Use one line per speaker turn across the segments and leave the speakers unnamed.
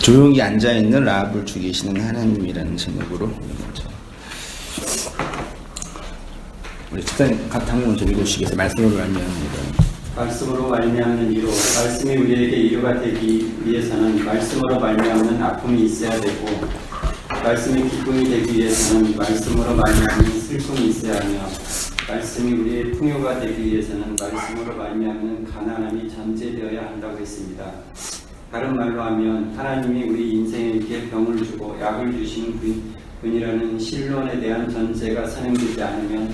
조용히 앉아있는 라합을 죽이시는 하나님이라는 제목으로 우리 집사님 강론 먼저 읽으시겠어요? 말씀으로 말미암습니다.
말씀으로 말미암는 위로, 말씀이 우리에게 위로가 되기 위해서는 말씀으로 말미암는 아픔이 있어야 되고, 말씀이 기쁨이 되기 위해서는 말씀으로 말미암는 슬픔이 있어야 하며, 말씀이 우리의 풍요가 되기 위해서는 말씀으로 말미암는 가난함이 전제되어야 한다고 했습니다. 다른 말로 하면 하나님이 우리 인생에게 병을 주고 약을 주시는 분이라는 신론에 대한 전제가 선행되지 않으면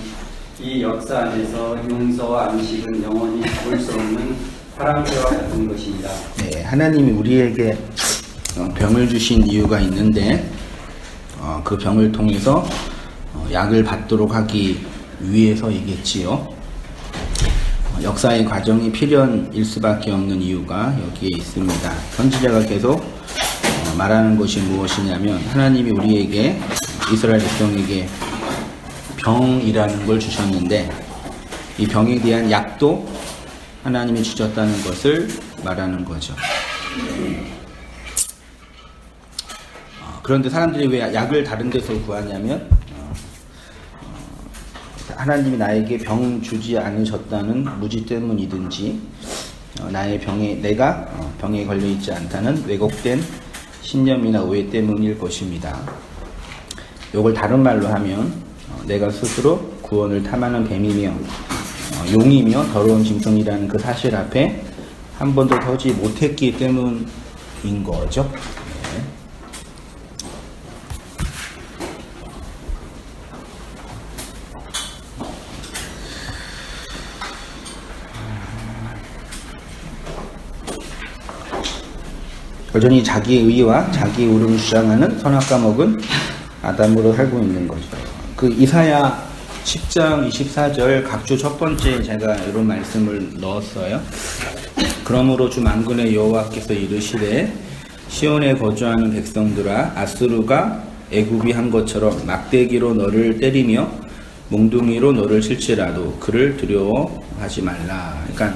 이 역사 안에서 용서와 안식은 영원히 볼 수 없는 파랑새와 같은 것입니다.
네, 하나님이 우리에게 병을 주신 이유가 있는데 그 병을 통해서 약을 받도록 하기 위해서이겠지요. 역사의 과정이 필연일 수밖에 없는 이유가 여기에 있습니다. 선지자가 계속 말하는 것이 무엇이냐면 하나님이 우리에게 이스라엘 백성에게 병이라는 걸 주셨는데 이 병에 대한 약도 하나님이 주셨다는 것을 말하는 거죠. 그런데 사람들이 왜 약을 다른 데서 구하냐면 하나님이 나에게 병 주지 않으셨다는 무지 때문이든지 내가 병에 걸려 있지 않다는 왜곡된 신념이나 오해 때문일 것입니다. 이걸 다른 말로 하면 내가 스스로 구원을 탐하는 뱀이며 용이며 더러운 짐승이라는 그 사실 앞에 한 번도 서지 못했기 때문인 거죠. 여전히 자기의 의와 자기의 옳음을 주장하는 선악과 먹은 아담으로 살고 있는 거죠. 그 이사야 10장 24절 각주 첫 번째 제가 이런 말씀을 넣었어요. 그러므로 주 만군의 여호와께서 이르시되 시온에 거주하는 백성들아, 아수르가 애굽이 한 것처럼 막대기로 너를 때리며 몽둥이로 너를 칠지라도 그를 두려워하지 말라. 그러니까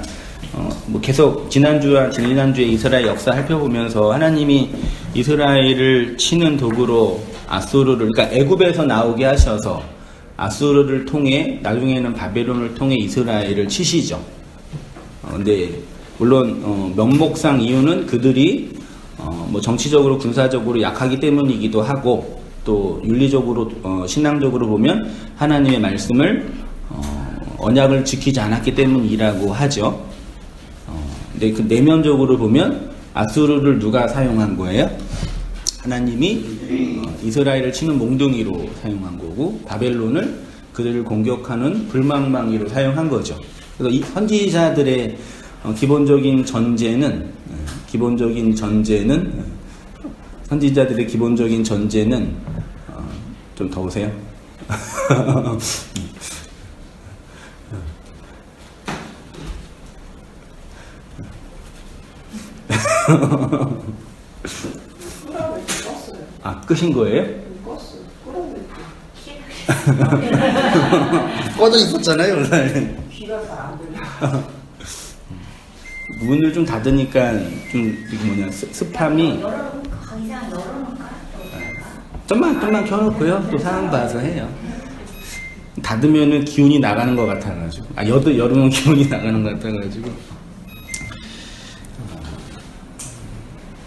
계속 지난주와 지난주에 이스라엘 역사 살펴보면서 하나님이 이스라엘을 치는 도구로 아수르를, 그러니까 애굽에서 나오게 하셔서 아수르를 통해 나중에는 바벨론을 통해 이스라엘을 치시죠. 근데 물론 면목상 이유는 그들이 정치적으로 군사적으로 약하기 때문이기도 하고 또 윤리적으로 신앙적으로 보면 하나님의 말씀을 언약을 지키지 않았기 때문이라고 하죠. 근데 그 내면적으로 보면 아수르를 누가 사용한 거예요? 하나님이 이스라엘을 치는 몽둥이로 사용한 거고 바벨론을 그들을 공격하는 불망망이로 사용한 거죠. 그래서 이 선지자들의 기본적인 전제는 좀 더우세요? 아, 끄신 거예요? 꺼져 있었잖아요, 오늘.
귀가 잘 안 들려.
문을 좀 닫으니까 좀 습함이 좀만 켜놓고요. 또 상황 봐서 해요. 닫으면은 기운이 나가는 것 같아가지고. 여름은 기운이 나가는 것 같아가지고.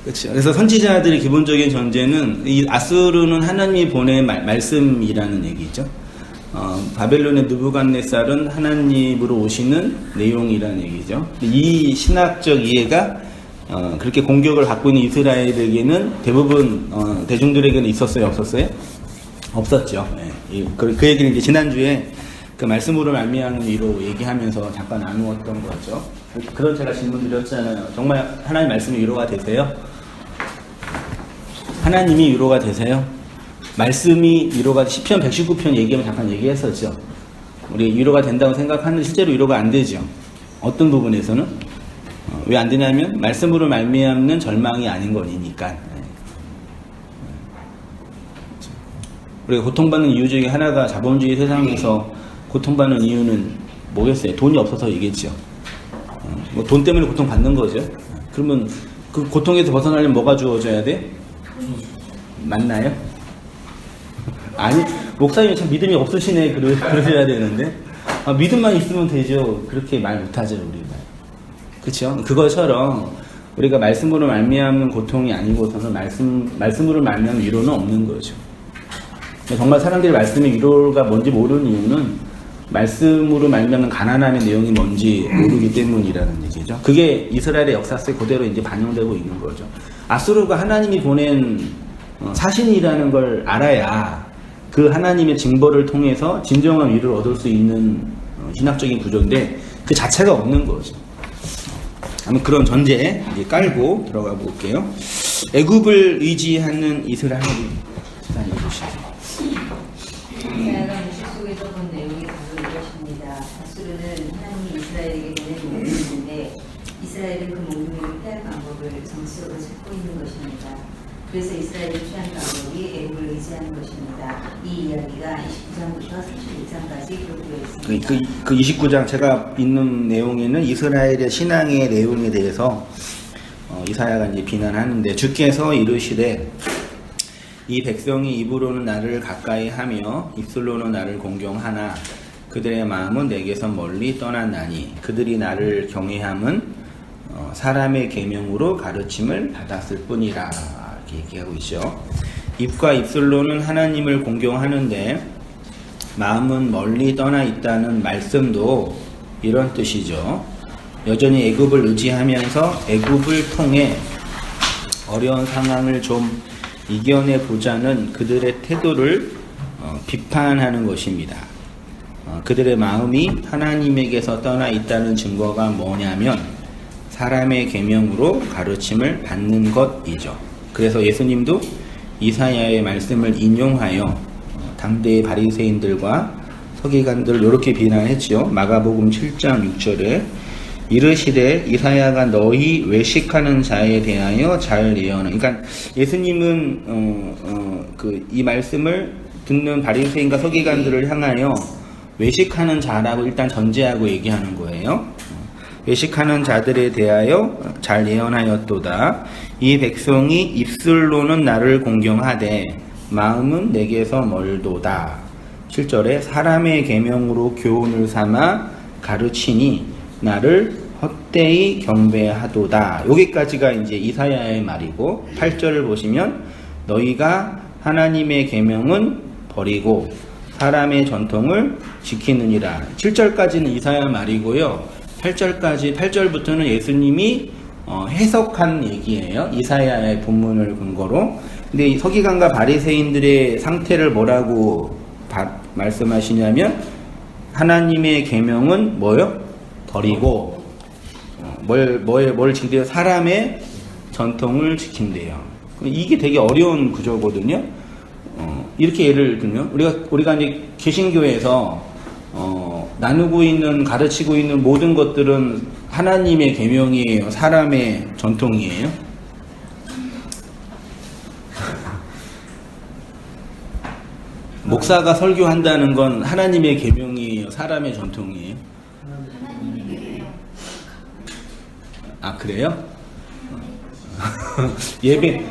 그렇죠. 그래서 선지자들의 기본적인 전제는 이 아수르는 하나님이 보낸 말씀이라는 얘기죠. 바벨론의 느부갓네살은 하나님으로 오시는 내용이라는 얘기죠. 이 신학적 이해가 그렇게 공격을 받고 있는 이스라엘에게는 대부분 대중들에게는 있었어요, 없었어요? 없었죠. 네. 그 얘기는 이제 지난주에 그 말씀으로 말미암는 위로 얘기하면서 잠깐 나누었던 거죠. 그런 제가 질문 드렸잖아요. 정말 하나님 말씀이 위로가 되세요? 하나님이 위로가 되세요? 말씀이 위로가, 시편 119편 얘기하면 잠깐 얘기했었죠. 우리 위로가 된다고 생각하는데 실제로 위로가 안 되죠. 어떤 부분에서는? 왜 안 되냐면 말씀으로 말미암는 절망이 아닌 거니까. 우리가 고통받는 이유 중에 하나가 자본주의 세상에서 고통받는 이유는 뭐겠어요? 돈이 없어서이겠죠. 돈 때문에 고통받는 거죠. 그러면 그 고통에서 벗어나려면 뭐가 주어져야 돼? 맞나요? 아니, 목사님이 참 믿음이 없으시네. 그러셔야 되는데. 믿음만 있으면 되죠. 그렇게 말 못하죠, 우리가. 그쵸? 그것처럼 우리가 말씀으로 말미암는 고통이 아니고서는 말씀으로 말미암는 위로는 없는 거죠. 정말 사람들이 말씀의 위로가 뭔지 모르는 이유는 말씀으로 말미암는 가난함의 내용이 뭔지 모르기 때문이라는 얘기죠. 그게 이스라엘의 역사 속에 그대로 이제 반영되고 있는 거죠. 아수르가 하나님이 보낸 사신이라는 걸 알아야 그 하나님의 징벌을 통해서 진정한 위로를 얻을 수 있는 신학적인 구조인데 그 자체가 없는 거죠. 아무튼 그런 전제 이제 깔고 들어가 볼게요. 애굽을 의지하는 이스라엘이 보시죠.
이사야가 무시 속에서 본 내용이 바로 이것입니다. 아수르는 하나님이 이스라엘에게 보낸 목숨인데 이스라엘은 그 목숨을 피할 방법을 정치적으로 찾고 있는 것입니다. 그래서 이스라엘이 취한 방법이 애굽을 의지하는 것입니다. 이 이야기가 29장부터 31장까지 기록되어 있습니다.
그 29장 제가 읽는 내용에는 이스라엘의 신앙의 내용에 대해서 이사야가 이제 비난하는데 주께서 이르시되 이 백성이 입으로는 나를 가까이 하며 입술로는 나를 공경하나 그들의 마음은 내게서 멀리 떠났나니 그들이 나를 경외함은 사람의 계명으로 가르침을 받았을 뿐이라 이렇게 얘기하고 있죠. 입과 입술로는 하나님을 공경하는데 마음은 멀리 떠나 있다는 말씀도 이런 뜻이죠. 여전히 애굽을 의지하면서 애굽을 통해 어려운 상황을 좀 이겨내 보자는 그들의 태도를 비판하는 것입니다. 그들의 마음이 하나님에게서 떠나 있다는 증거가 뭐냐면 사람의 계명으로 가르침을 받는 것이죠. 그래서 예수님도 이사야의 말씀을 인용하여 당대의 바리새인들과 서기관들을 이렇게 비난했죠. 마가복음 7장 6절에 이르시되 이사야가 너희 외식하는 자에 대하여 잘 예언하는. 그러니까 예수님은 이 말씀을 듣는 바리새인과 서기관들을 향하여 외식하는 자라고 일단 전제하고 얘기하는 거예요. 외식하는 자들에 대하여 잘 예언하였도다. 이 백성이 입술로는 나를 공경하되 마음은 내게서 멀도다. 7절에 사람의 계명으로 교훈을 삼아 가르치니 나를 헛되이 경배하도다. 여기까지가 이제 이사야의 말이고 8절을 보시면 너희가 하나님의 계명은 버리고 사람의 전통을 지키느니라. 7절까지는 이사야 말이고요. 8절부터는 예수님이 해석한 얘기예요. 이사야의 본문을 근거로. 근데 이 서기관과 바리새인들의 상태를 뭐라고 말씀하시냐면 하나님의 계명은 뭐요? 버리고 뭘 지킨대요? 사람의 전통을 지킨대요. 이게 되게 어려운 구조거든요. 이렇게 예를 들면 우리가 이제 개신교에서 나누고 있는 가르치고 있는 모든 것들은 하나님의 계명이에요. 사람의 전통이에요. 목사가 설교한다는 건 하나님의 계명이에요. 사람의 전통이에요. 아 그래요? 예배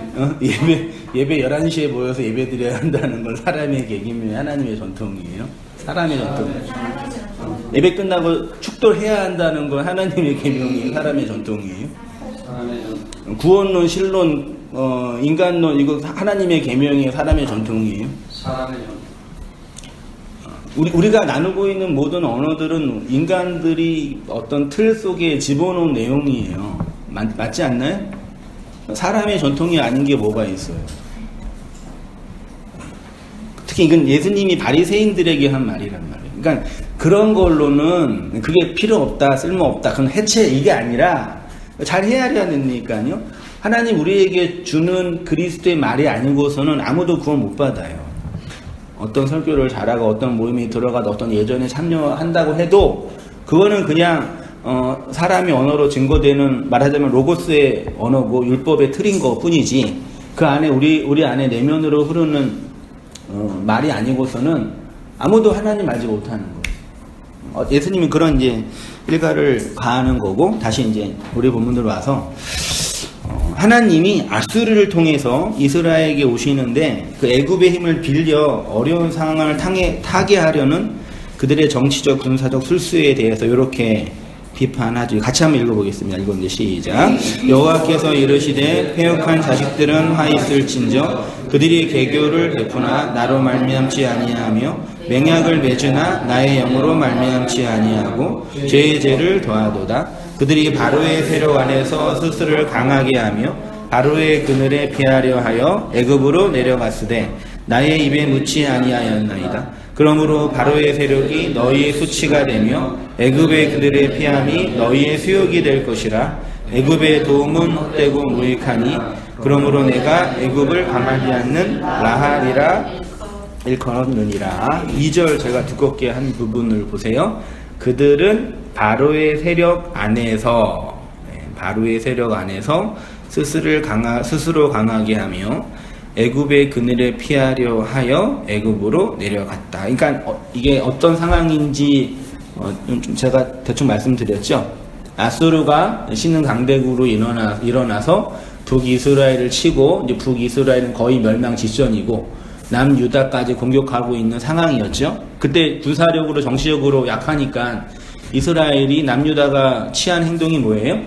11시에 모여서 예배 드려야 한다는 건 사람의 계명이 하나님의 전통이에요. 사람의 전통. 예배 끝나고 축도해야 한다는 건 하나님의 계명이에요. 사람의 전통이에요. 구원론, 신론, 인간론 이거 하나님의 계명이에요. 사람의 전통이에요.
사람의 전통.
우리가 나누고 있는 모든 언어들은 인간들이 어떤 틀 속에 집어넣은 내용이에요. 맞지 않나요? 사람의 전통이 아닌 게 뭐가 있어요? 특히 이건 예수님이 바리새인들에게 한 말이란 말이에요. 그러니까 그런 걸로는 그게 필요 없다, 쓸모 없다, 그건 해체 이게 아니라 잘 헤아려야 되니까요. 하나님 우리에게 주는 그리스도의 말이 아니고서는 아무도 구원 못 받아요. 어떤 설교를 잘하고 어떤 모임에 들어가도 어떤 예전에 참여한다고 해도 그거는 그냥 사람의 언어로 증거되는 말하자면 로고스의 언어고 율법의 틀인 것 뿐이지 그 안에 우리 안에 내면으로 흐르는 말이 아니고서는 아무도 하나님 알지 못하는 거예요. 예수님이 그런 이제 일가를 가하는 거고 다시 이제 우리 본문으로 와서 하나님이 아수르를 통해서 이스라엘에게 오시는데 그 애굽의 힘을 빌려 어려운 상황을 타게 하려는 그들의 정치적 군사적 술수에 대해서 이렇게 비판하죠. 같이 한번 읽어보겠습니다. 읽었는데 시작. 여호와께서 이르시되 패역한 자식들은 화 있을진저 그들이 개교를 베푸나 나로 말미암지 아니하며 맹약을 맺으나 나의 영으로 말미암지 아니하고 죄의 죄를 더하도다. 그들이 바로의 세력 안에서 스스로를 강하게 하며 바로의 그늘에 피하려 하여 애굽으로 내려갔으되 나의 입에 묻지 아니하였나이다. 그러므로 바로의 세력이 너희의 수치가 되며 애굽의 그들의 피함이 너희의 수욕이 될 것이라. 애굽의 도움은 헛되고 무익하니 그러므로 내가 애굽을 가만히 않는 라합이라 일컬었느니라. 2절 제가 두껍게 한 부분을 보세요. 그들은 바로의 세력 안에서 스스로 강하게 하며 애굽의 그늘에 피하려 하여 애굽으로 내려갔다. 그러니까 이게 어떤 상황인지 좀 제가 대충 말씀드렸죠. 아수르가 신흥 강대국으로 일어나서 북이스라엘을 치고 이제 북이스라엘은 거의 멸망 직전이고 남유다까지 공격하고 있는 상황이었죠. 그때 군사력으로 정치적으로 약하니까 이스라엘이 남유다가 취한 행동이 뭐예요?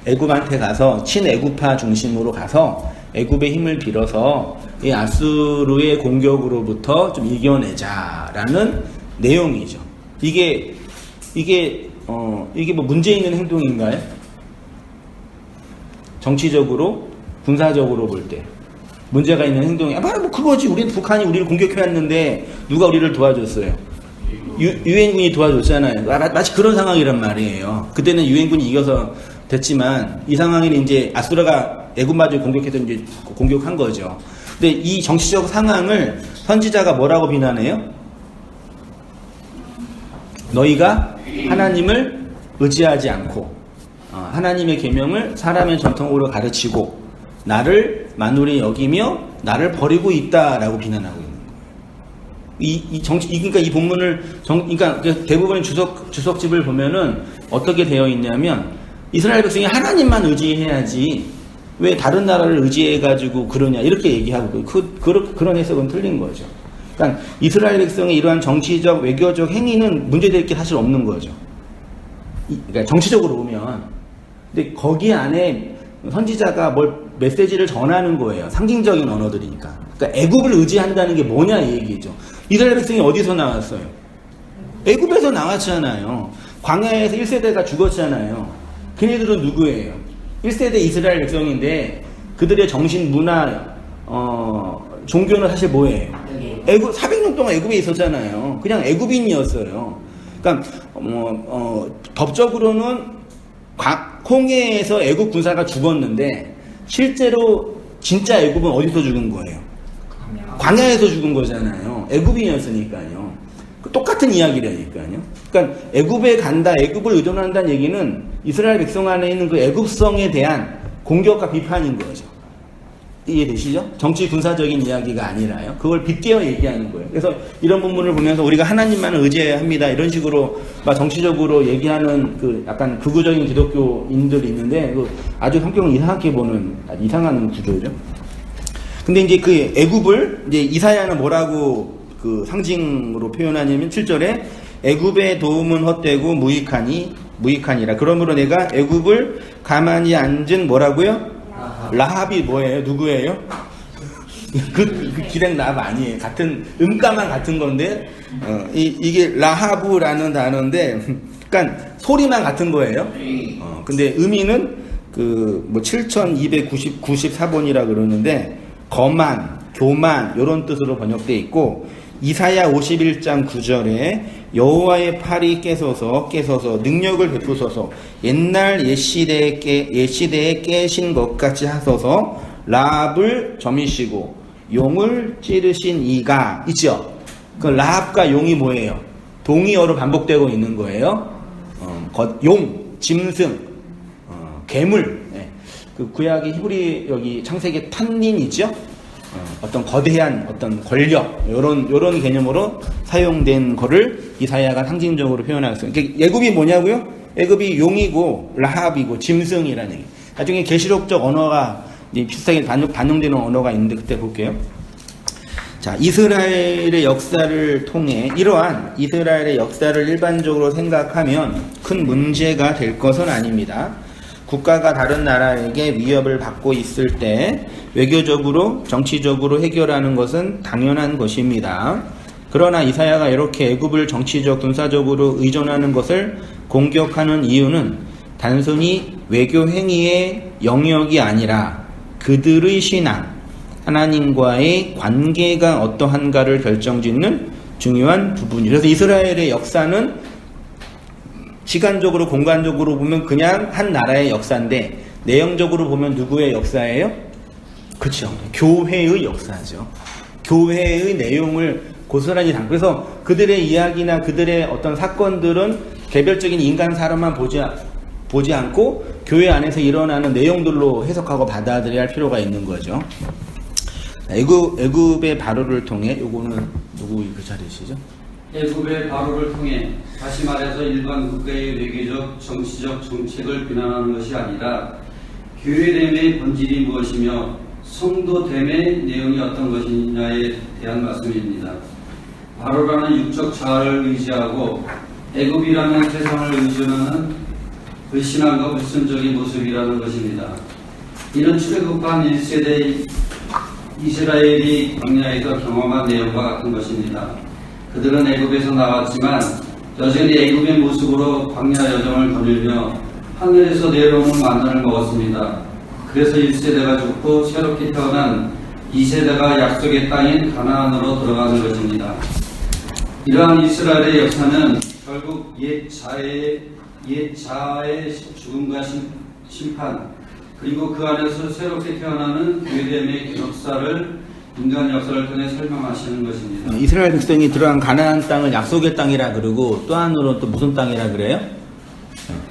애굽한테 가서 친애굽파 중심으로 가서 애굽의 힘을 빌어서 이 아수르의 공격으로부터 좀 이겨내자라는 내용이죠. 이게 뭐 문제 있는 행동인가요? 정치적으로, 군사적으로 볼 때 문제가 있는 행동이 바로 뭐 그거지. 우리는 북한이 우리를 공격해왔는데 누가 우리를 도와줬어요? 유엔군이 도와줬잖아요. 마치 그런 상황이란 말이에요. 그때는 유엔군이 이겨서 됐지만 이 상황에는 이제 아수르가 애굽마저 공격해서 이제 공격한 거죠. 근데 이 정치적 상황을 선지자가 뭐라고 비난해요? 너희가 하나님을 의지하지 않고 하나님의 계명을 사람의 전통으로 가르치고 나를 만물에 여기며 나를 버리고 있다라고 비난하고 있는 거예요. 그러니까 이 본문을 그러니까 대부분의 주석집을 보면은 어떻게 되어 있냐면 이스라엘 백성이 하나님만 의지해야지 왜 다른 나라를 의지해가지고 그러냐 이렇게 얘기하고 그런 해석은 틀린 거죠. 그러니까 이스라엘 백성의 이러한 정치적 외교적 행위는 문제될 게 사실 없는 거죠. 그러니까 정치적으로 보면. 근데 거기 안에 선지자가 메시지를 전하는 거예요. 상징적인 언어들이니까. 그러니까 애굽을 의지한다는 게 뭐냐 이 얘기죠. 이스라엘 백성이 어디서 나왔어요? 애굽에서 나왔잖아요. 광야에서 1세대가 죽었잖아요. 걔네들은 누구예요? 1세대 이스라엘 백성인데 그들의 정신, 문화, 종교는 사실 뭐예요? 애굽 400년 동안 애굽에 있었잖아요. 그냥 애굽인이었어요. 그러니까 법적으로는 홍해에서 애굽 군사가 죽었는데 실제로 진짜 애굽은 어디서 죽은 거예요? 광야에서 죽은 거잖아요. 애굽인이었으니까요. 똑같은 이야기라니까요. 그러니까 애굽에 간다, 애굽을 의존한다는 얘기는 이스라엘 백성 안에 있는 그 애굽성에 대한 공격과 비판인 거죠. 이해되시죠? 정치 군사적인 이야기가 아니라요. 그걸 빗대어 얘기하는 거예요. 그래서 이런 부분을 보면서 우리가 하나님만을 의지해야 합니다. 이런 식으로 막 정치적으로 얘기하는 그 약간 극우적인 기독교인들이 있는데 그 아주 성경을 이상하게 보는 이상한 구조죠. 근데 이제 그 애굽을 이제 이사야는 뭐라고 그 상징으로 표현하냐면 7절에 애굽의 도움은 헛되고 무익하니라. 그러므로 내가 애굽을 가만히 앉은 뭐라고요? 라합이 뭐예요? 누구예요? 그 기생 라합 아니에요. 같은 음가만 같은 건데 이게 라하브라는 단어인데, 그러니까 소리만 같은 거예요. 근데 의미는 그 뭐 7294번이라 그러는데 거만, 교만 이런 뜻으로 번역돼 있고 이사야 51장 9절에 여호와의 팔이 깨서서 능력을 베푸소서 옛날 옛시대에 깨신 것 같이 하소서 라합을 점이시고 용을 찌르신 이가 있죠. 그 라합과 용이 뭐예요? 동의어로 반복되고 있는 거예요. 용, 짐승, 괴물. 그 구약의 히브리 여기 창세기 탄닌이죠. 어떤 거대한 어떤 권력 요런 개념으로 사용된 거를 이사야가 상징적으로 표현하고 있어요. 그러니까 애굽이 뭐냐고요? 애굽이 용이고 라합이고 짐승이라는 얘기. 나중에 계시록적 언어가 이제 비슷하게 반영되는 언어가 있는데 그때 볼게요. 자, 이스라엘의 역사를 통해 이러한 이스라엘의 역사를 일반적으로 생각하면 큰 문제가 될 것은 아닙니다. 국가가 다른 나라에게 위협을 받고 있을 때 외교적으로 정치적으로 해결하는 것은 당연한 것입니다. 그러나 이사야가 이렇게 애굽을 정치적 군사적으로 의존하는 것을 공격하는 이유는 단순히 외교 행위의 영역이 아니라 그들의 신앙, 하나님과의 관계가 어떠한가를 결정짓는 중요한 부분이에요. 그래서 이스라엘의 역사는 시간적으로 공간적으로 보면 그냥 한 나라의 역사인데 내용적으로 보면 누구의 역사예요? 그렇죠. 교회의 역사죠. 교회의 내용을 고스란히 담고, 그래서 그들의 이야기나 그들의 어떤 사건들은 개별적인 인간 사람만 보지 않고 교회 안에서 일어나는 내용들로 해석하고 받아들여야 할 필요가 있는 거죠. 애굽의 바로를 통해, 요거는 누구 그 자리시죠?
애굽의 바로를 통해 다시 말해서 일반 국가의 외교적, 정치적 정책을 비난하는 것이 아니라 교회됨의 본질이 무엇이며 성도됨의 내용이 어떤 것이냐에 대한 말씀입니다. 바로라는 육적 자아를 의지하고 애굽이라는 세상을 의존하는 불신앙과 불순적인 모습이라는 것입니다. 이는 출애굽한 1세대 이스라엘이 광야에서 경험한 내용과 같은 것입니다. 그들은 애굽에서 나왔지만 여전히 애굽의 모습으로 광야 여정을 거닐며 하늘에서 내려오는 만나를 먹었습니다. 그래서 1세대가 죽고 새롭게 태어난 2세대가 약속의 땅인 가나안으로 들어가는 것입니다. 이러한 이스라엘의 역사는 결국 옛 자아의 죽음과 심판, 그리고 그 안에서 새롭게 태어나는 교회됨의 역사를, 인간 역사를 통해 설명하시는 것입니다.
이스라엘 백성이 들어간 가나안 땅을 약속의 땅이라 그러고 또 한으로 또 무슨 땅이라 그래요?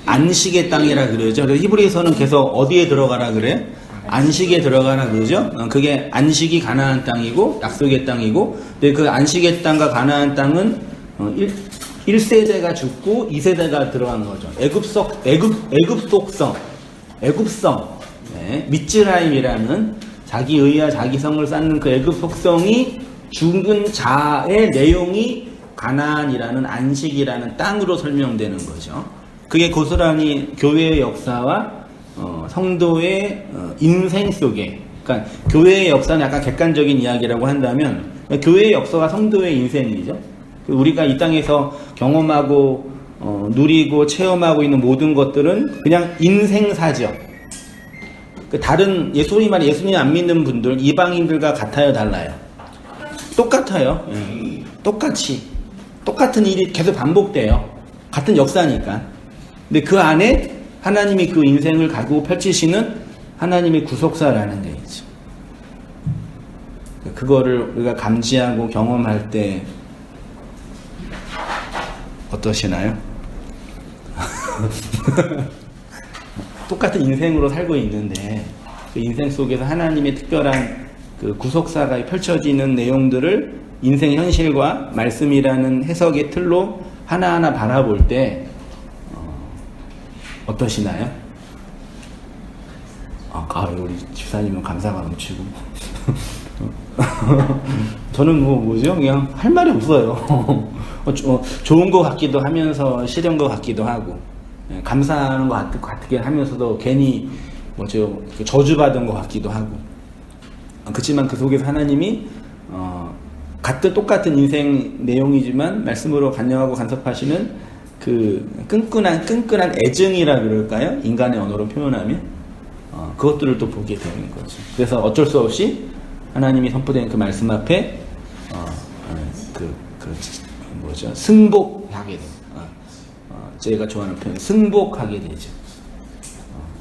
안식의 땅이라 그러죠. 그래서 히브리서는 계속 어디에 들어가라 그래요? 안식에 들어가라 그러죠. 그게 안식이 가나안 땅이고 약속의 땅이고, 근데 그 안식의 땅과 가나안 땅은 1세대가 죽고 2세대가 들어간 거죠. 애굽성, 네, 미츠라임이라는 자기 의와 자기 성을 쌓는 그 애굽 속성이 죽은 자의 내용이 가나안이라는 안식이라는 땅으로 설명되는 거죠. 그게 고스란히 교회의 역사와 성도의 인생 속에, 그러니까 교회의 역사는 약간 객관적인 이야기라고 한다면 교회의 역사가 성도의 인생이죠. 우리가 이 땅에서 경험하고 누리고 체험하고 있는 모든 것들은 그냥 인생사죠. 다른 예수님 안 믿는 분들, 이방인들과 같아요, 달라요? 똑같아요. 똑같은 일이 계속 반복돼요. 같은 역사니까. 근데 그 안에 하나님이 그 인생을 가지고 펼치시는 하나님의 구속사라는 게 있죠. 그거를 우리가 감지하고 경험할 때 어떠시나요? 똑같은 인생으로 살고 있는데 그 인생 속에서 하나님의 특별한 그 구속사가 펼쳐지는 내용들을 인생 현실과 말씀이라는 해석의 틀로 하나하나 바라볼 때 어떠시나요? 우리 집사님은 감사가 넘치고 저는 뭐죠? 그냥 할 말이 없어요. 좋은 것 같기도 하면서 싫은 것 같기도 하고, 감사하는 것 같긴 하면서도 괜히 저주받은 것 같기도 하고. 그렇지만 그 속에서 하나님이 똑같은 인생 내용이지만 말씀으로 간영하고 간섭하시는 그 끈끈한 애증이라 그럴까요? 인간의 언어로 표현하면 그것들을 또 보게 되는 거죠. 그래서 어쩔 수 없이 하나님이 선포된 그 말씀 앞에 승복하게 돼요. 제가 좋아하는 표현, 승복하게 되죠.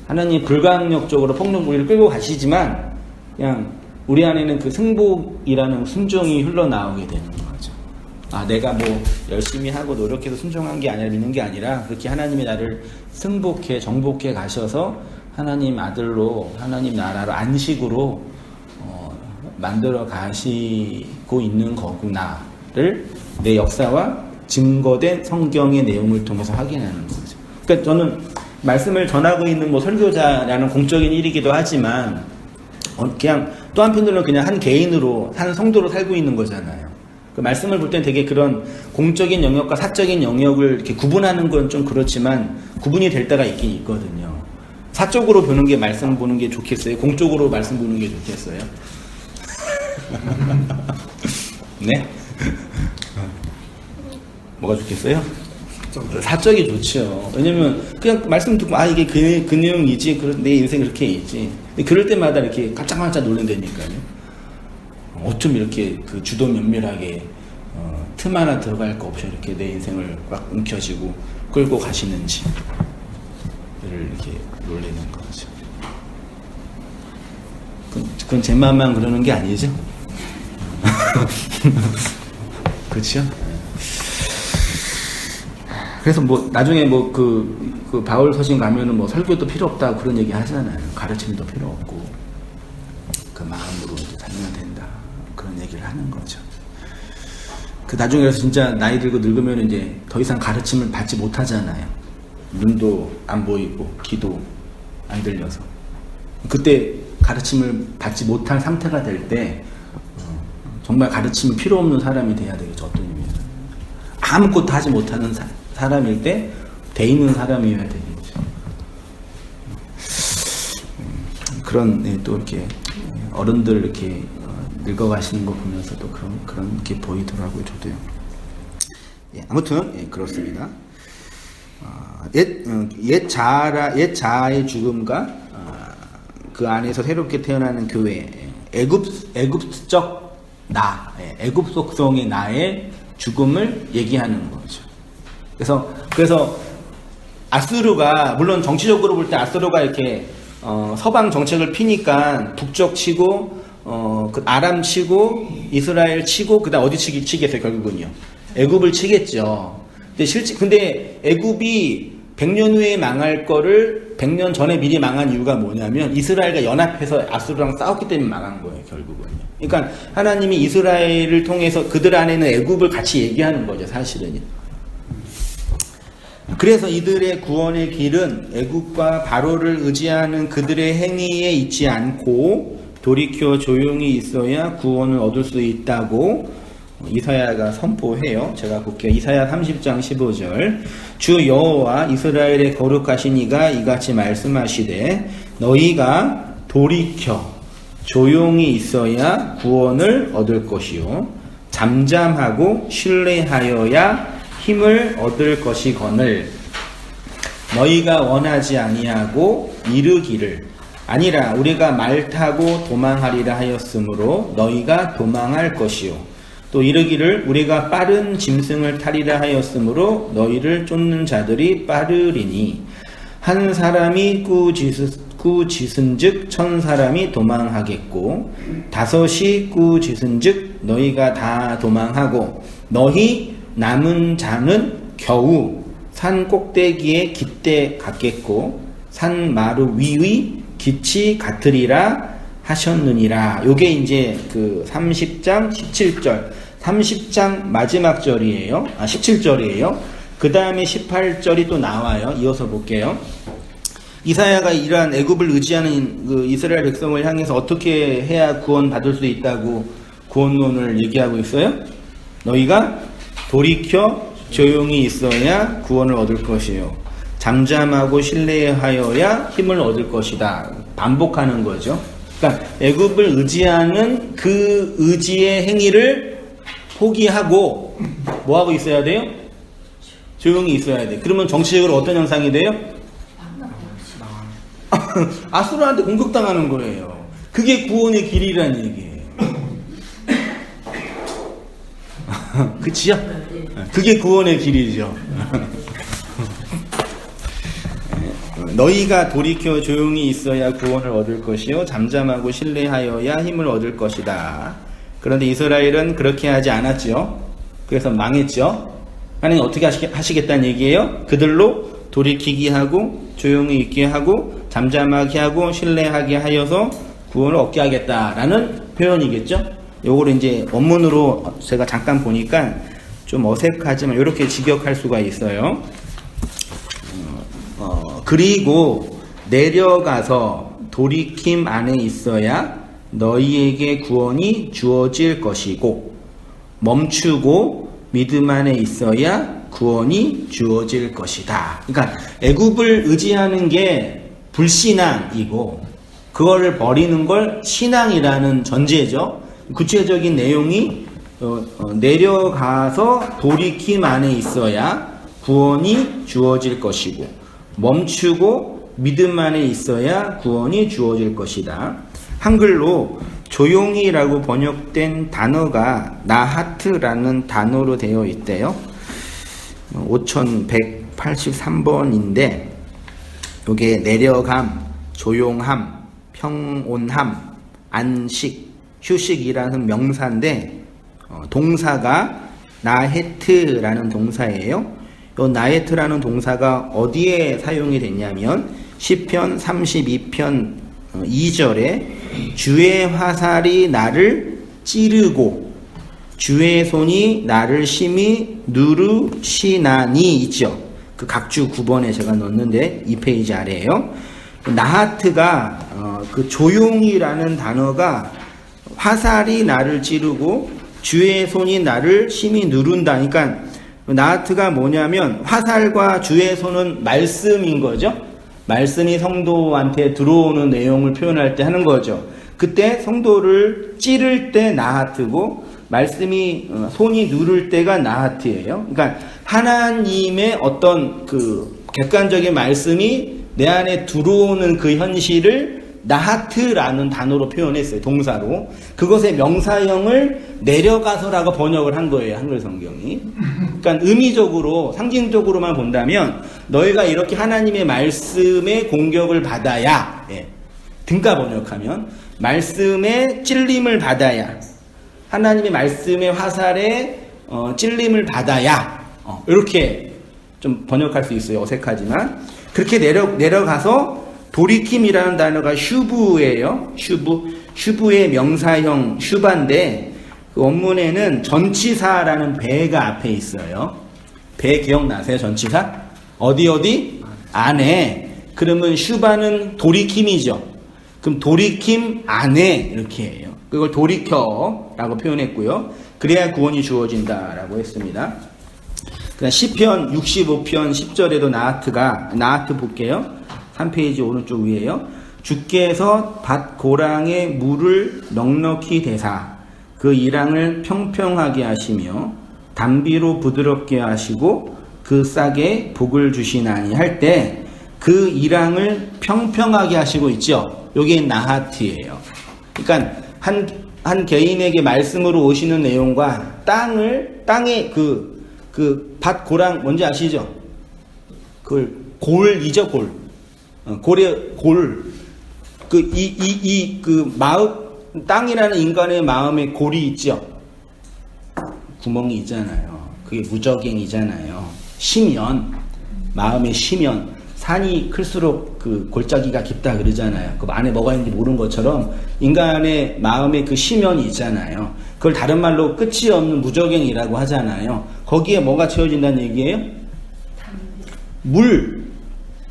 하나님 불강력적으로 폭력무리를 끌고 가시지만 그냥 우리 안에는 그 승복이라는 순종이 흘러나오게 되는 거죠. 내가 뭐 열심히 하고 노력해서 순종한 게 아니라 믿는 게 아니라 그렇게 하나님이 나를 정복해 가셔서 하나님 아들로, 하나님 나라로, 안식으로 만들어 가시고 있는 거구나를 내 역사와 증거된 성경의 내용을 통해서 확인하는 거죠. 그러니까 저는 말씀을 전하고 있는 뭐 설교자라는 공적인 일이기도 하지만 그냥 또 한편으로는 그냥 한 개인으로 한 성도로 살고 있는 거잖아요. 그 말씀을 볼 땐 되게 그런 공적인 영역과 사적인 영역을 이렇게 구분하는 건 좀 그렇지만 구분이 될 때가 있긴 있거든요. 사적으로 보는 게 말씀 보는 게 좋겠어요? 공적으로 말씀 보는 게 좋겠어요? 네? 뭐가 좋겠어요? 사적이 좋죠. 왜냐면 그냥 말씀 듣고 아 이게 그 내용이지, 내 인생 그렇게 있지. 근데 그럴 때마다 이렇게 깜짝깜짝 놀란다니까요. 어쩜 이렇게 그 주도 면밀하게 틈 하나 들어갈 거 없이 이렇게 내 인생을 꽉 움켜쥐고 끌고 가시는지를 이렇게 놀라는 거죠. 그건 제 마음만 그러는 게 아니죠. 그렇죠? 그래서 뭐 나중에 뭐 그 바울 서신 가면은 뭐 설교도 필요 없다 그런 얘기 하잖아요. 가르침도 필요 없고 그 마음으로 이제 살면 된다 그런 얘기를 하는 거죠. 그 나중에 그래서 진짜 나이 들고 늙으면 이제 더 이상 가르침을 받지 못하잖아요. 눈도 안 보이고 귀도 안 들려서 그때 가르침을 받지 못한 상태가 될 때 정말 가르침이 필요 없는 사람이 돼야 되겠죠. 어떤 의미에서 아무것도 하지 못하는 사람일 때 돼 있는 사람이어야 되겠죠. 그런 또 이렇게 어른들 이렇게 늙어가시는 거 보면서 또 그런 게 보이더라고요. 저도요. 예, 아무튼 예, 그렇습니다. 옛 자아의 죽음과 그 안에서 새롭게 태어나는 교회, 애굽적 나, 애굽 속성의 나의 죽음을 얘기하는 거죠. 그래서 아수르가 물론 정치적으로 볼 때 아수르가 이렇게 서방 정책을 피니까 북쪽 치고 그 아람 치고 이스라엘 치고 그다음 어디 치겠어요 결국은요. 애굽을 치겠죠. 근데 애굽이 100년 후에 망할 거를 100년 전에 미리 망한 이유가 뭐냐면 이스라엘과 연합해서 아수르랑 싸웠기 때문에 망한 거예요 결국은요. 그러니까 하나님이 이스라엘을 통해서 그들 안에는 애굽을 같이 얘기하는 거죠 사실은요. 그래서 이들의 구원의 길은 애굽과 바로를 의지하는 그들의 행위에 있지 않고 돌이켜 조용히 있어야 구원을 얻을 수 있다고 이사야가 선포해요. 제가 볼게요. 이사야 30장 15절 주 여호와 이스라엘의 거룩하신 이가 이같이 말씀하시되 너희가 돌이켜 조용히 있어야 구원을 얻을 것이요 잠잠하고 신뢰하여야 힘을 얻을 것이거늘 너희가 원하지 아니하고 이르기를 아니라 우리가 말 타고 도망하리라 하였으므로 너희가 도망할 것이요 또 이르기를 우리가 빠른 짐승을 타리라 하였으므로 너희를 쫓는 자들이 빠르리니 한 사람이 꾸짖은즉 1000사람이 도망하겠고 5이 꾸짖은즉 너희가 다 도망하고 너희 남은 자는 겨우 산 꼭대기에 깃대 같겠고 산 마루 위의 깃이 같으리라 하셨느니라. 요게 이제 그 30장 17절 30장 마지막 절이에요. 17절이에요. 그 다음에 18절이 또 나와요. 이어서 볼게요. 이사야가 이러한 애굽을 의지하는 그 이스라엘 백성을 향해서 어떻게 해야 구원 받을 수 있다고 구원론을 얘기하고 있어요? 너희가 돌이켜 조용히 있어야 구원을 얻을 것이요 잠잠하고 신뢰하여야 힘을 얻을 것이다. 반복하는 거죠. 그러니까 애굽을 의지하는 그 의지의 행위를 포기하고 뭐 하고 있어야 돼요? 조용히 있어야 돼. 그러면 정치적으로 어떤 현상이 돼요? 아수르한테 공격당하는 거예요. 그게 구원의 길이라는 얘기예요. 그치요? 그게 구원의 길이죠. 너희가 돌이켜 조용히 있어야 구원을 얻을 것이요 잠잠하고 신뢰하여야 힘을 얻을 것이다. 그런데 이스라엘은 그렇게 하지 않았죠. 그래서 망했죠. 하나님 어떻게 하시겠다는 얘기예요? 그들로 돌이키게 하고 조용히 있게 하고 잠잠하게 하고 신뢰하게 하여서 구원을 얻게 하겠다라는 표현이겠죠. 요거를 이제 원문으로 제가 잠깐 보니까 좀 어색하지만 이렇게 직역할 수가 있어요. 그리고 내려가서 돌이킴 안에 있어야 너희에게 구원이 주어질 것이고 멈추고 믿음 안에 있어야 구원이 주어질 것이다. 그러니까 애굽을 의지하는 게 불신앙이고 그거를 버리는 걸 신앙이라는 전제죠. 구체적인 내용이 내려가서 돌이킴 안에 있어야 구원이 주어질 것이고 멈추고 믿음 안에 있어야 구원이 주어질 것이다. 한글로 조용히라고 번역된 단어가 나하트라는 단어로 되어 있대요. 5183번인데 이게 내려감, 조용함, 평온함, 안식, 휴식이라는 명사인데 동사가 나헤트라는 동사예요. 이 나헤트라는 동사가 어디에 사용이 됐냐면 시편 32편 2절에 주의 화살이 나를 찌르고 주의 손이 나를 심히 누르시나니 있죠. 그 각주 9번에 제가 넣었는데 2페이지 아래에요. 나하트가 그 조용히라는 단어가 화살이 나를 찌르고 주의 손이 나를 심히 누른다. 그러니까 나하트가 뭐냐면 화살과 주의 손은 말씀인 거죠. 말씀이 성도한테 들어오는 내용을 표현할 때 하는 거죠. 그때 성도를 찌를 때 나하트고 말씀이 손이 누를 때가 나하트예요. 그러니까 하나님의 어떤 그 객관적인 말씀이 내 안에 들어오는 그 현실을 나하트라는 단어로 표현했어요. 동사로. 그것의 명사형을 내려가서라고 번역을 한 거예요. 한글 성경이. 그러니까 의미적으로 상징적으로만 본다면 너희가 이렇게 하나님의 말씀의 공격을 받아야 등가 번역하면 말씀의 찔림을 받아야 하나님의 말씀의 화살에 찔림을 받아야 이렇게 좀 번역할 수 있어요. 어색하지만 그렇게 내려가서 돌이킴이라는 단어가 슈브예요. 슈브의 명사형 슈바인데 그 원문에는 전치사라는 배가 앞에 있어요. 배 기억나세요? 전치사? 어디? 안에. 그러면 슈바는 돌이킴이죠. 그럼 돌이킴 안에 이렇게 해요. 그걸 돌이켜라고 표현했고요. 그래야 구원이 주어진다라고 했습니다. 그다음 시편 65편 10절에도 나하트 볼게요. 3페이지 오른쪽 위에요. 주께서 밭 고랑에 물을 넉넉히 대사 그 이랑을 평평하게 하시며 담비로 부드럽게 하시고 그 싹에 복을 주시나니 할 때 그 이랑을 평평하게 하시고 있죠. 이게 나하트예요. 그러니까 한 개인에게 말씀으로 오시는 내용과 땅의 그 밭 고랑 뭔지 아시죠? 그 골이죠, 골. 땅이라는 인간의 마음에 골이 있죠. 구멍이 있잖아요. 그게 무적행이잖아요. 심연, 마음의 심연. 산이 클수록 그 골짜기가 깊다 그러잖아요. 그 안에 뭐가 있는지 모르는 것처럼 인간의 마음에 그 심연이 있잖아요. 그걸 다른 말로 끝이 없는 무적행이라고 하잖아요. 거기에 뭐가 채워진다는 얘기예요?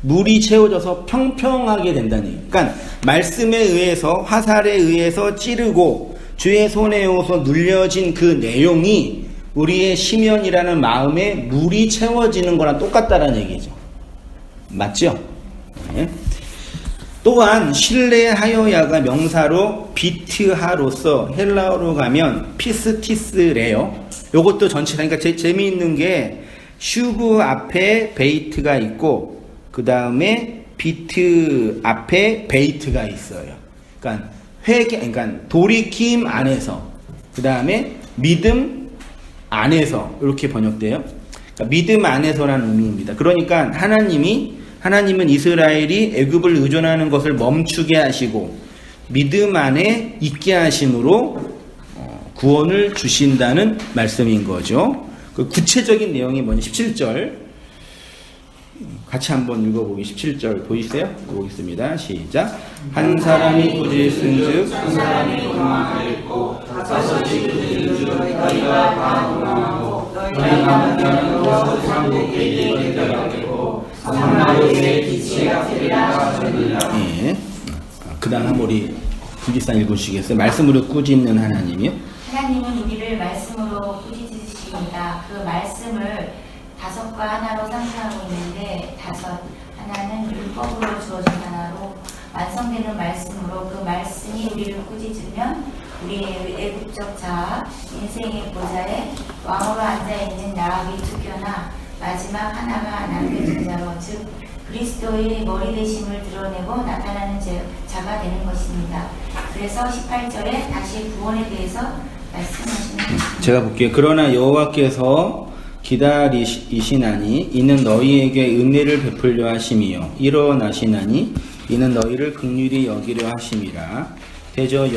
물이 채워져서 평평하게 된다는 얘기. 그러니까 말씀에 의해서 화살에 의해서 찌르고 주의 손에 오서 눌려진 그 내용이 우리의 심연이라는 마음에 물이 채워지는 거랑 똑같다라는 얘기죠. 맞죠? 네. 또한 신뢰하여야가 명사로 비트하로서 헬라어로 가면 피스티스래요. 요것도 전치사. 그러니까 재미있는 게 슈브 앞에 베이트가 있고 그 다음에 비트 앞에 베이트가 있어요. 그러니까 그러니까 돌이킴 안에서 그 다음에 믿음 안에서 이렇게 번역돼요. 그러니까 믿음 안에서라는 의미입니다. 그러니까 하나님은 이스라엘이 애굽을 의존하는 것을 멈추게 하시고 믿음 안에 있게 하심으로 구원을 주신다는 말씀인 거죠. 그 구체적인 내용이 뭐냐? 17절 같이 한번 읽어보기. 17절 보이세요? 보겠습니다. 시작. 한 사람이 꾸짖을 쓴즉 한 사람이 도망을 읽고 다섯이 꾸짖은 즉 너희가 다 도망하고 너희 남은 자는 또 상국에게 이르게 되고
사마리아의 빛이 되리라 하셨느니라.
예. 그 다음 우리 김지산 읽으시겠어요? 말씀으로 꾸짖는 하나님이요?
하나님은 우리를 말씀으로 꾸짖으십니다. 그 말씀을 다섯과 하나로 상징하고 있는데 다섯, 하나는 율법으로 주어진 하나로 완성되는 말씀으로 그 말씀이 우리를 꾸짖으면 우리의 애국적 자아, 인생의 보좌에 왕으로 앉아있는 나락이 투겨나 마지막 하나가 남겨진 자로 즉 그리스도의 머리 되심을 드러내고 나타나는 자가 되는 것입니다. 그래서 18절에 다시 구원에 대해서 말씀하시는 것입니다.
제가 볼게요. 그러나 여호와께서 기다리시나니 이는 너희에게 은혜를 베풀려 하심이요 일어나시나니 이는 너희를 긍휼히 여기려 하심이라. 대저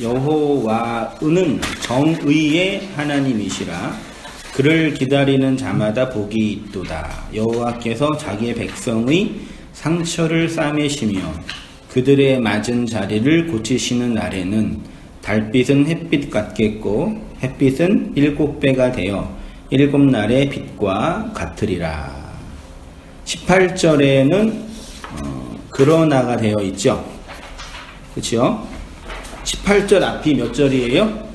여호와는 정의의 하나님이시라. 그를 기다리는 자마다 복이 있도다. 여호와께서 자기의 백성의 상처를 싸매시며 그들의 맞은 자리를 고치시는 날에는 달빛은 햇빛 같겠고 햇빛은 7배가 되어 7날의 빛과 같으리라. 18절에는 그러나가 되어 있죠. 그렇죠? 18절 앞이 몇 절이에요?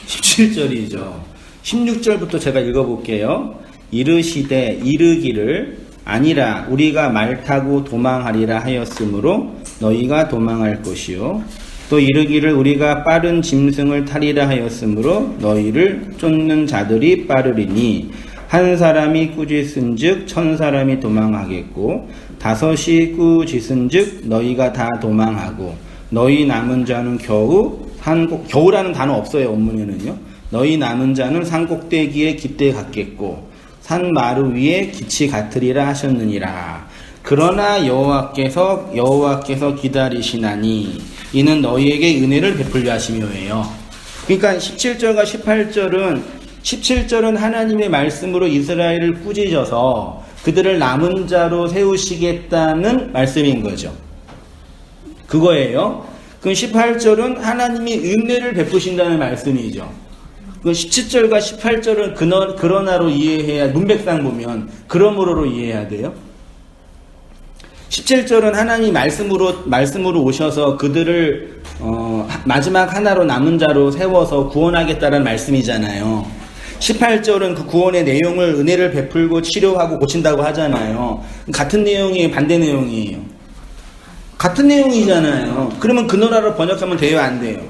17절이죠. 16절부터 제가 읽어볼게요. 이르기를 아니라 우리가 말 타고 도망하리라 하였으므로 너희가 도망할 것이요 또 이르기를 우리가 빠른 짐승을 타리라 하였으므로 너희를 쫓는 자들이 빠르리니 한 사람이 꾸짖은즉 1000사람이 도망하겠고 5이 꾸짖은즉 너희가 다 도망하고 너희 남은 자는 겨우라는 단어 없어요. 원문에는요. 너희 남은 자는 산꼭대기에 깃대 같겠고 산 마루 위에 기치 같으리라 하셨느니라. 그러나 여호와께서 기다리시나니 이는 너희에게 은혜를 베풀려 하심이오예요. 그러니까 17절과 18절은 17절은 하나님의 말씀으로 이스라엘을 꾸짖어서 그들을 남은 자로 세우시겠다는 말씀인 거죠. 그거예요. 그럼 18절은 하나님이 은혜를 베푸신다는 말씀이죠. 17절과 18절은 그러나로 이해해야, 문맥상 보면 그러므로로 이해해야 돼요. 17절은 하나님이 말씀으로 오셔서 그들을 마지막 하나로 남은 자로 세워서 구원하겠다는 말씀이잖아요. 18절은 그 구원의 내용을 은혜를 베풀고 치료하고 고친다고 하잖아요. 같은 내용이에요, 반대 내용이에요? 같은 내용이잖아요. 그러면 그 나라로 번역하면 돼요, 안 돼요?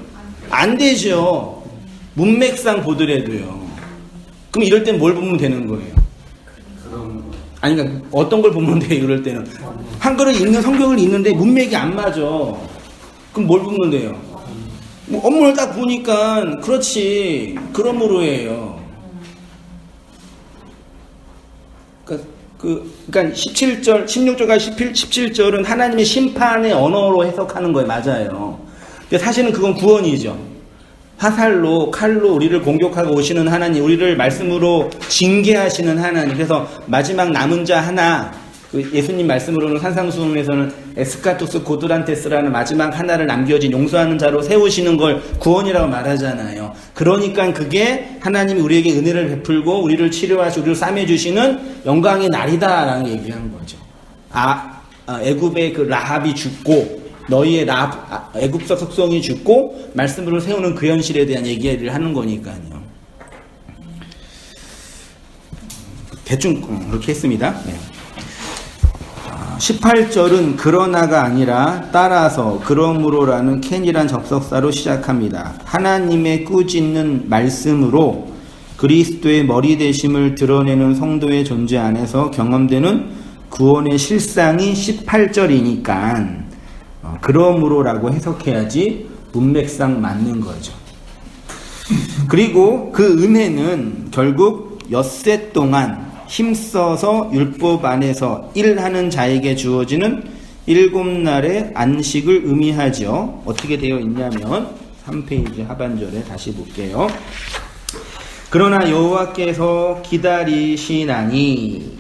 안 되죠. 문맥상 보더라도요. 그럼 이럴 땐 뭘 보면 되는 거예요? 아니, 그러니까 어떤 걸 보면 돼요, 이럴 때는? 한글을 읽는, 성경을 읽는데 문맥이 안 맞아. 그럼 뭘 보면 돼요? 뭐 업문을 딱 보니까, 그렇지, 그러므로예요. 그러니까 17절, 16절과 17절은 하나님의 심판의 언어로 해석하는 거예요. 맞아요. 근데 사실은 그건 구원이죠. 화살로, 칼로 우리를 공격하고 오시는 하나님, 우리를 말씀으로 징계하시는 하나님. 그래서 마지막 남은 자 하나, 예수님 말씀으로는 산상수훈에서는 에스카토스 고드란테스라는 마지막 하나를 남겨진 용서하는 자로 세우시는 걸 구원이라고 말하잖아요. 그러니까 그게 하나님이 우리에게 은혜를 베풀고 우리를 치료하시고 우리를 싸매주시는 영광의 날이다라는 얘기하는 거죠. 애굽의 그 라합이 죽고 너희의 애굽서 속성이 죽고 말씀으로 세우는 그 현실에 대한 얘기를 하는 거니까요. 대충 그렇게 했습니다. 네. 18절은 그러나가 아니라 따라서 그러므로라는 캔이란 접속사로 시작합니다. 하나님의 꾸짖는 말씀으로 그리스도의 머리 되심을 드러내는 성도의 존재 안에서 경험되는 구원의 실상이 18절이니까 그러므로라고 해석해야지 문맥상 맞는 거죠. 그리고 그 은혜는 결국 엿새 동안 힘써서 율법 안에서 일하는 자에게 주어지는 7날의 안식을 의미하죠. 어떻게 되어 있냐면 3페이지 하반절에 다시 볼게요. 그러나 여호와께서 기다리시나니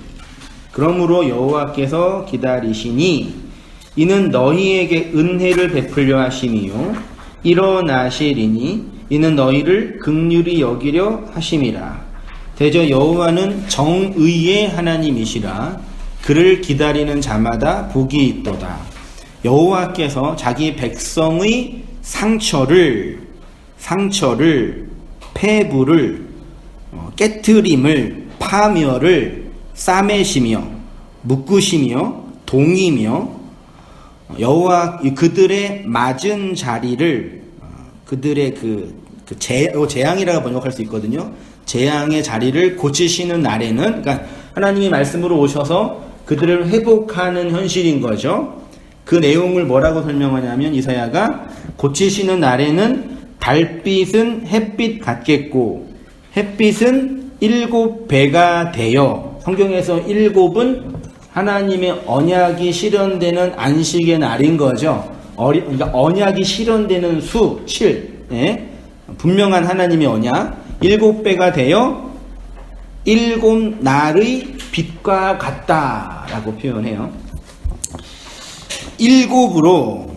그러므로 여호와께서 기다리시니 이는 너희에게 은혜를 베풀려 하심이요 일어나시리니 이는 너희를 긍휼히 여기려 하심이라. 대저 여호와는 정의의 하나님이시라. 그를 기다리는 자마다 복이 있도다. 여호와께서 자기 백성의 상처를 패부를 깨트림을 파멸을 싸매시며 묶으시며 동이며 여호와 그들의 맞은 자리를 그들의 재앙이라고 번역할 수 있거든요. 재앙의 자리를 고치시는 날에는, 그러니까 하나님이 말씀으로 오셔서 그들을 회복하는 현실인 거죠. 그 내용을 뭐라고 설명하냐면 이사야가 고치시는 날에는 달빛은 햇빛 같겠고 햇빛은 7배가 되어, 성경에서 7은 하나님의 언약이 실현되는 안식의 날인 거죠. 그러니까 언약이 실현되는 수, 7. 예? 분명한 하나님의 언약. 7배가 되어 7날의 빛과 같다라고 표현해요. 7으로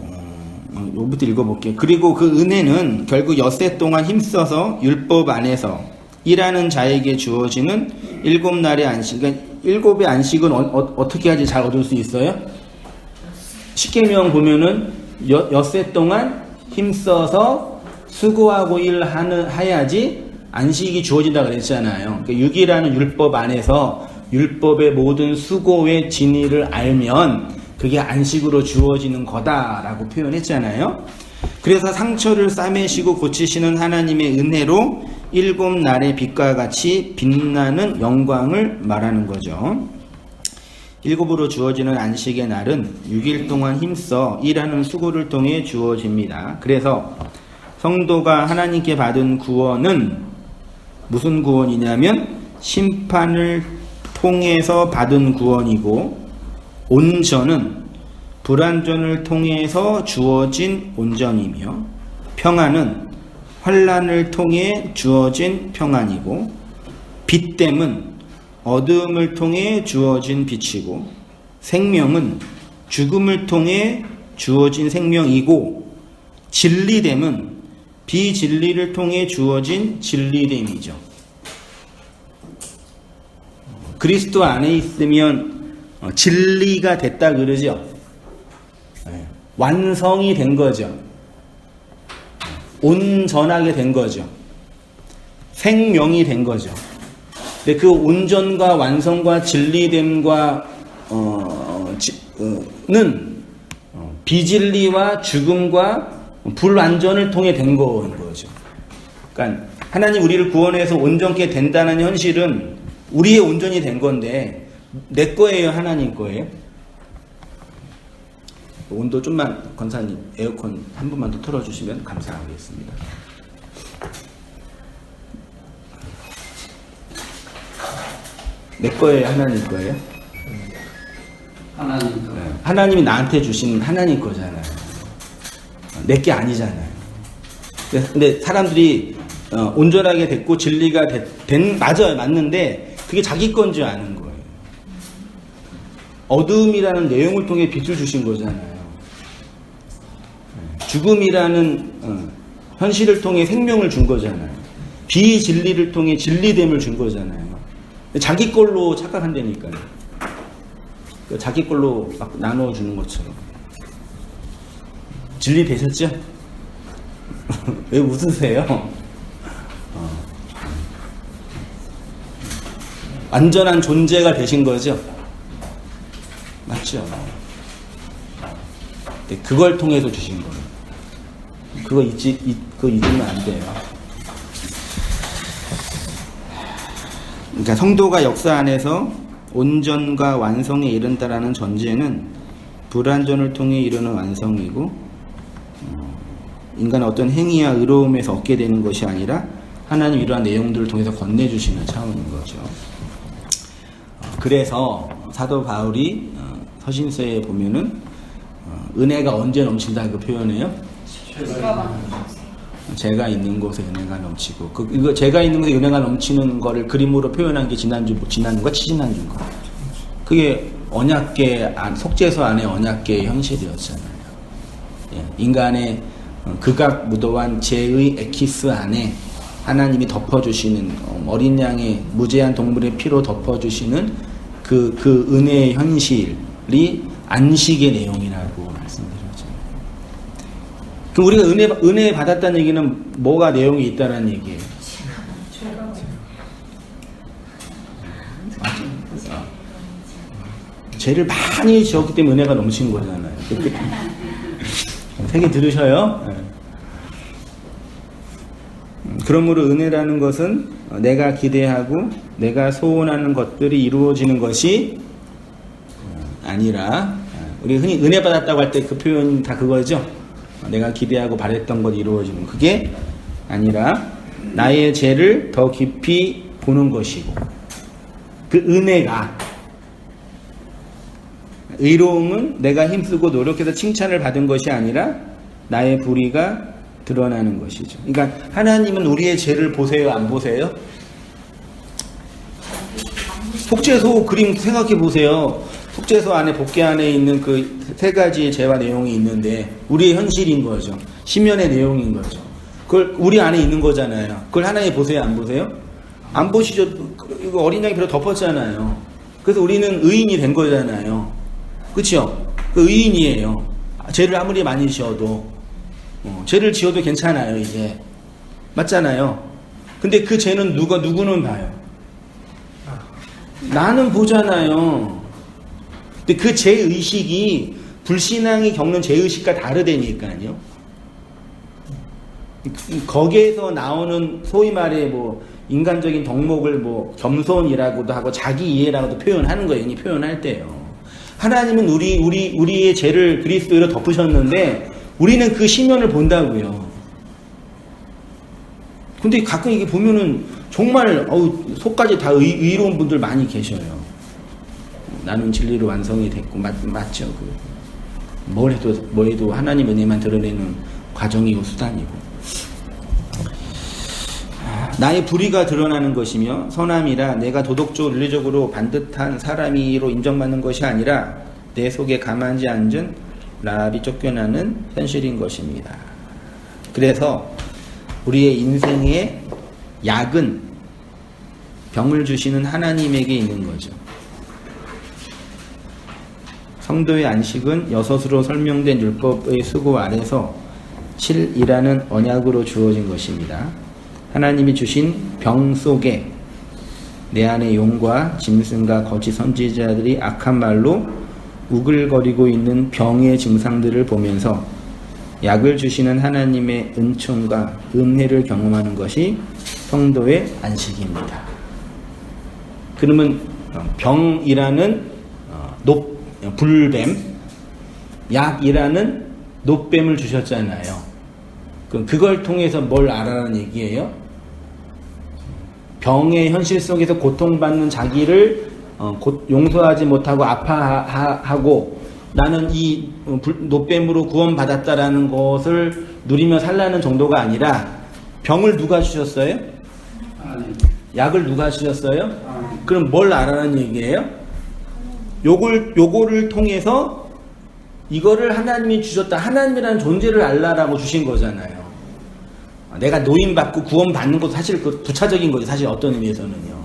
요부터 읽어볼게요. 그리고 그 은혜는 결국 엿새 동안 힘써서 율법 안에서 일하는 자에게 주어지는 7날의 안식. 그러니까 7의 안식은 어떻게 하지 잘 얻을 수 있어요? 십계명 보면은 엿새 동안 힘써서 수고하고 일하야지 안식이 주어진다 그랬잖아요. 그러니까 6이라는 율법 안에서 율법의 모든 수고의 진리를 알면 그게 안식으로 주어지는 거다라고 표현했잖아요. 그래서 상처를 싸매시고 고치시는 하나님의 은혜로 7날의 빛과 같이 빛나는 영광을 말하는 거죠. 7으로 주어지는 안식의 날은 6일 동안 힘써 일하는 수고를 통해 주어집니다. 그래서 성도가 하나님께 받은 구원은 무슨 구원이냐면 심판을 통해서 받은 구원이고, 온전은 불완전을 통해서 주어진 온전이며, 평안은 환난을 통해 주어진 평안이고, 빛됨은 어둠을 통해 주어진 빛이고, 생명은 죽음을 통해 주어진 생명이고, 진리됨은 비진리를 통해 주어진 진리됨이죠. 그리스도 안에 있으면 진리가 됐다 그러죠. 완성이 된 거죠. 온전하게 된 거죠. 생명이 된 거죠. 근데 그 온전과 완성과 진리됨과 는 비진리와 죽음과 불완전을 통해 된 거죠. 그러니까 하나님 우리를 구원해서 온전케 된다는 현실은 우리의 온전이 된 건데 내 거예요, 하나님 거예요? 온도 좀만, 권사님 에어컨 한 번만 더 틀어주시면 감사하겠습니다. 내 거예요, 하나님 거예요?
하나님 거.
하나님이 나한테 주신 하나님 거잖아요. 내 게 아니잖아요. 근데 사람들이 온전하게 됐고 진리가 맞아요, 맞는데 그게 자기 건 줄 아는 거예요. 어둠이라는 내용을 통해 빛을 주신 거잖아요. 죽음이라는 현실을 통해 생명을 준 거잖아요. 비진리를 통해 진리됨을 준 거잖아요. 자기 걸로 착각한다니까요. 자기 걸로 막 나눠주는 것처럼. 진리 되셨죠? 왜 웃으세요? 완전한 존재가 되신 거죠? 맞죠? 네, 그걸 통해서 주신 거예요. 그거 잊으면 안 돼요. 그러니까 성도가 역사 안에서 온전과 완성에 이른다라는 전제는 불완전을 통해 이루는 완성이고, 인간의 어떤 행위와 의로움에서 얻게 되는 것이 아니라 하나님 이러한 내용들을 통해서 건네주시는 차원인 거죠. 그래서 사도 바울이 서신서에 보면은 은혜가 언제 넘친다 그 표현해요? 제가 있는 곳에 은혜가 넘치고, 이거 제가 있는 곳에 은혜가 넘치는 거를 그림으로 표현한 게 지난주인가 치지난주인가. 그게 언약계 속죄소 안에 언약계의 현실이었잖아요. 예, 인간의 극악 무도한 죄의 에키스 안에 하나님이 덮어주시는 어린 양의 무죄한 동물의 피로 덮어주시는 그 은혜의 현실이 안식의 내용이라고 말씀드렸죠. 그럼 우리가 은혜 받았다는 얘기는 뭐가 내용이 있다는 얘기예요? 죄를 많이 지었기 때문에 은혜가 넘친 거잖아요. 세개 들으셔요? 네. 그러므로 은혜라는 것은 내가 기대하고 내가 소원하는 것들이 이루어지는 것이 아니라, 우리 흔히 은혜 받았다고 할 때 그 표현 다 그거죠. 내가 기대하고 바랬던 것 이루어지는, 그게 아니라 나의 죄를 더 깊이 보는 것이고, 그 은혜가, 의로움은 내가 힘쓰고 노력해서 칭찬을 받은 것이 아니라 나의 불의가 드러나는 것이죠. 그러니까 하나님은 우리의 죄를 보세요, 안 보세요? 속죄소 그림 생각해 보세요. 속죄소 안에, 복궤 안에 있는 그 세 가지의 죄와 내용이 있는데 우리의 현실인 거죠. 시면의 내용인 거죠. 그걸 우리 안에 있는 거잖아요. 그걸 하나님 보세요, 안 보세요? 안 보시죠. 이거 어린 양이 별로 덮었잖아요. 그래서 우리는 의인이 된 거잖아요. 그렇죠? 그 의인이에요. 죄를 아무리 많이 지어도, 죄를 지어도 괜찮아요, 이제. 맞잖아요. 근데 그 죄는 누구는 봐요? 나는 보잖아요. 근데 그 죄의식이 불신앙이 겪는 죄의식과 다르다니까요. 거기에서 나오는 소위 말해 뭐 인간적인 덕목을 뭐 겸손이라고도 하고 자기 이해라고도 표현하는 거예요. 이 표현할 때요. 하나님은 우리의 죄를 그리스도로 덮으셨는데 우리는 그 시면을 본다고요. 근데 가끔 이게 보면은 정말 속까지 다 의로운 분들 많이 계셔요. 나는 진리로 완성이 됐고 맞죠. 뭘 해도 하나님 은혜만 드러내는 과정이고 수단이고. 나의 불의가 드러나는 것이며 선함이라 내가 도덕적으로 윤리적으로 반듯한 사람이로 인정받는 것이 아니라 내 속에 가만히 앉은 라합이 쫓겨나는 현실인 것입니다. 그래서 우리의 인생의 약은 병을 주시는 하나님에게 있는 거죠. 성도의 안식은 여섯으로 설명된 율법의 수고 아래서 7이라는 언약으로 주어진 것입니다. 하나님이 주신 병 속에 내 안의 용과 짐승과 거짓 선지자들이 악한 말로 우글거리고 있는 병의 증상들을 보면서 약을 주시는 하나님의 은총과 은혜를 경험하는 것이 성도의 안식입니다. 그러면 병이라는 불뱀, 약이라는 노뱀을 주셨잖아요. 그럼 그걸 통해서 뭘 알아라는 얘기예요? 병의 현실 속에서 고통받는 자기를 용서하지 못하고 아파하고 나는 이 노뱀으로 구원받았다라는 것을 누리며 살라는 정도가 아니라 병을 누가 주셨어요? 약을 누가 주셨어요? 그럼 뭘 알아라는 얘기예요? 요거를 통해서 이거를 하나님이 주셨다. 하나님이라는 존재를 알라라고 주신 거잖아요. 내가 노임받고 구원받는 것도 사실 그 부차적인 거죠. 사실 어떤 의미에서는요.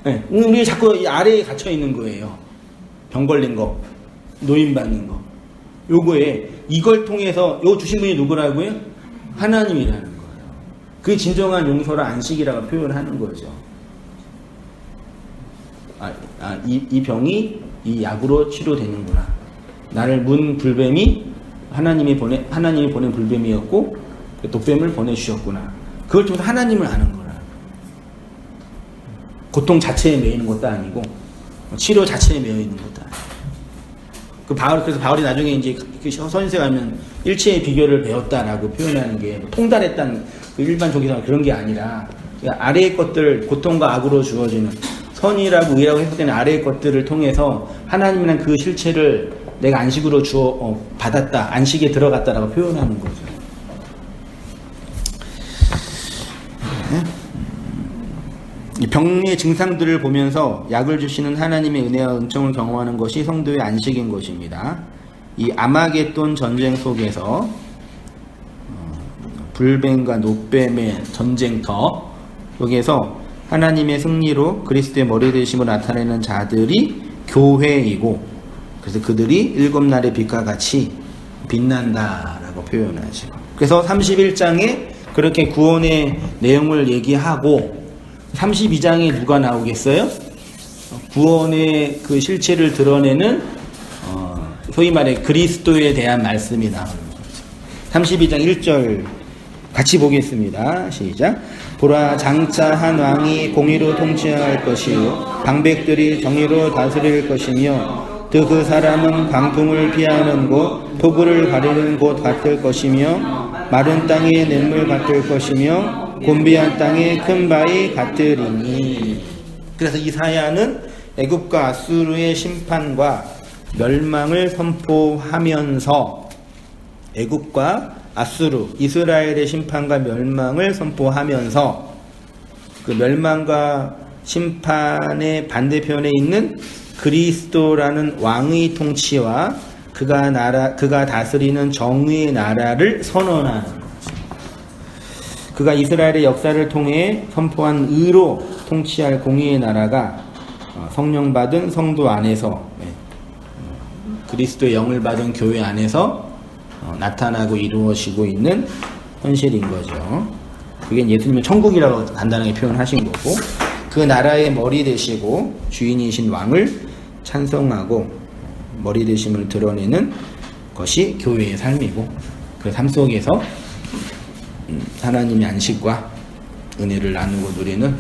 네, 우리 자꾸 이 아래에 갇혀 있는 거예요. 병 걸린 거, 노임받는 거. 요거에 이걸 통해서 요 주신 분이 누구라고요? 하나님이라는 거예요. 그 진정한 용서를 안식이라고 표현하는 거죠. 이 병이 이 약으로 치료되는구나. 나를 문 불뱀이 하나님이 보낸 불뱀이었고 독뱀을 보내주셨구나. 그걸 통해서 하나님을 아는 거라. 고통 자체에 매이는 것도 아니고 치료 자체에 매여 있는 것도 아니고. 그래서 바울이 나중에 이제 서신서 가면 일체의 비결을 배웠다라고 표현하는 게 통달했다는 그 일반 종교상 그런 게 아니라 아래의 것들 고통과 악으로 주어지는 선이라고 의라고 해석되는 아래의 것들을 통해서 하나님이란 그 실체를 내가 안식으로 받았다, 안식에 들어갔다라고 표현하는 거죠. 이 병의 증상들을 보면서 약을 주시는 하나님의 은혜와 은총을 경험하는 것이 성도의 안식인 것입니다. 이 아마겟돈 전쟁 속에서 불뱀과 노뱀의 전쟁터, 여기에서 하나님의 승리로 그리스도의 머리 되심을 나타내는 자들이 교회이고, 그래서 그들이 일곱 날의 빛과 같이 빛난다라고 표현하죠. 그래서 31장에 그렇게 구원의 내용을 얘기하고 32장에 누가 나오겠어요? 구원의 그 실체를 드러내는 소위 말해 그리스도에 대한 말씀이 나오는 거죠. 32장 1절 같이 보겠습니다. 시작. 보라, 장차 한 왕이 공의로 통치할 것이요 방백들이 정의로 다스릴 것이며 또 그 사람은 광풍을 피하는 곳, 폭우를 가리는 곳 같을 것이며 마른 땅의 냇물 같을 것이며 곤비한 땅의 큰 바위 같으리니. 그래서 이사야는 애굽과 아수르의 심판과 멸망을 선포하면서 애굽과 아수르, 이스라엘의 심판과 멸망을 선포하면서 그 멸망과 심판의 반대편에 있는 그리스도라는 왕의 통치와 그가 다스리는 정의의 나라를 선언하는 거죠. 그가 이스라엘의 역사를 통해 선포한 의로 통치할 공의의 나라가 성령 받은 성도 안에서, 그리스도의 영을 받은 교회 안에서 나타나고 이루어지고 있는 현실인 거죠. 그게 예수님은 천국이라고 간단하게 표현하신 거고, 그 나라의 머리 되시고 주인이신 왕을 찬송하고 머리 되심을 드러내는 것이 교회의 삶이고, 그 삶 속에서 하나님의 안식과 은혜를 나누고 누리는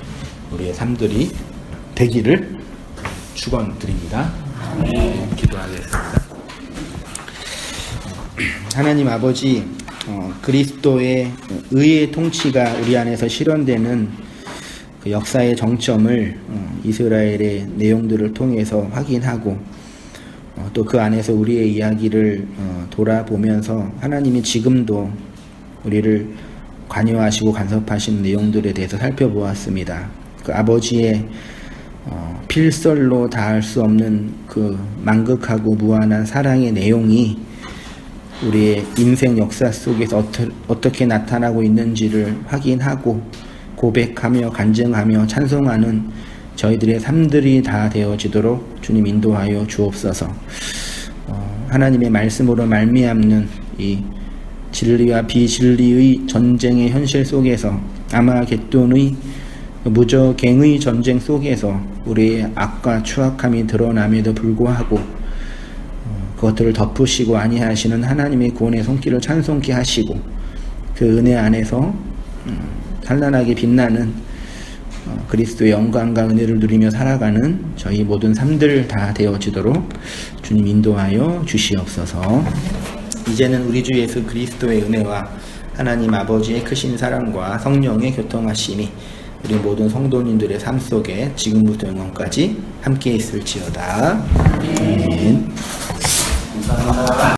우리의 삶들이 되기를 축원드립니다. 기도하겠습니다. 하나님 아버지, 그리스도의 의의 통치가 우리 안에서 실현되는 그 역사의 정점을 이스라엘의 내용들을 통해서 확인하고, 또 그 안에서 우리의 이야기를 돌아보면서 하나님이 지금도 우리를 관여하시고 간섭하시는 내용들에 대해서 살펴보았습니다. 그 아버지의 필설로 다할 수 없는 그 만극하고 무한한 사랑의 내용이 우리의 인생 역사 속에서 어떻게 나타나고 있는지를 확인하고 고백하며 간증하며 찬송하는 저희들의 삶들이 다 되어지도록 주님 인도하여 주옵소서. 하나님의 말씀으로 말미암는 이 진리와 비진리의 전쟁의 현실 속에서, 아마겟돈의 무저갱의 전쟁 속에서 우리의 악과 추악함이 드러남에도 불구하고 그것들을 덮으시고 아니하시는 하나님의 구원의 손길을 찬송케 하시고, 그 은혜 안에서 찬란하게 빛나는 그리스도의 영광과 은혜를 누리며 살아가는 저희 모든 삶들 다 되어지도록 주님 인도하여 주시옵소서. 이제는 우리 주 예수 그리스도의 은혜와 하나님 아버지의 크신 사랑과 성령의 교통하심이 우리 모든 성도님들의 삶 속에 지금부터 영원까지 함께 있을지어다. 아멘. 감사합니다.